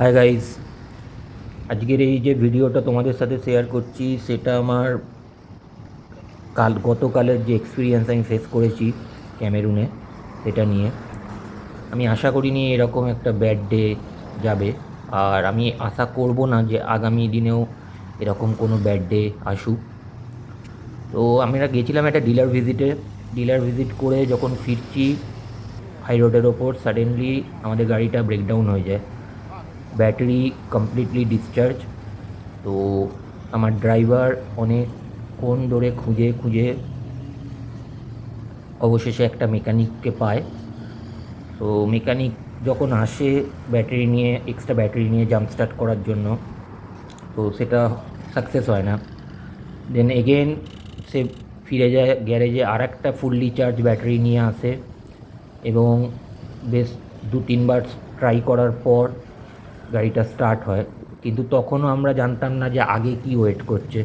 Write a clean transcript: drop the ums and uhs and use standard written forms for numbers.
Hi guys, আজকের এই যে ভিডিওটা তোমাদের সাথে শেয়ার করছি সেটা আমার গতকালের যে এক্সপিরিয়েন্স আমি ফেস করেছি ক্যামেরুনে, সেটা নিয়ে। আমি আশা করিনি এরকম একটা ব্যাড ডে যাবে, আর আমি আশা করব না যে আগামী দিনেও এরকম কোনো ব্যাড ডে আসুক। তো আমরা গেছিলাম একটা ডিলার ভিজিট করে যখন ফিরছি হাই রোডের ওপর সাডেনলি আমাদের গাড়িটা ব্রেকডাউন হয়ে যায়, ব্যাটারি কমপ্লিটলি ডিসচার্জ। তো আমার ড্রাইভার অনেকক্ষণ ধরে খুঁজে খুঁজে অবশেষে একটা মেকানিককে পায়। তো মেকানিক যখন আসে এক্সট্রা ব্যাটারি নিয়ে জাম্প স্টার্ট করার জন্য, তো সেটা সাকসেস হয় না। দেন এগেন সে ফিরে যায় গ্যারেজে, আর একটা ফুললি চার্জ ব্যাটারি নিয়ে আসে এবং বেশ 2-3 বার ট্রাই করার পর গাড়িটা স্টার্ট হয়। কিন্তু তখনও আমরা জানতাম না যে আগে কি ওয়েট করছে।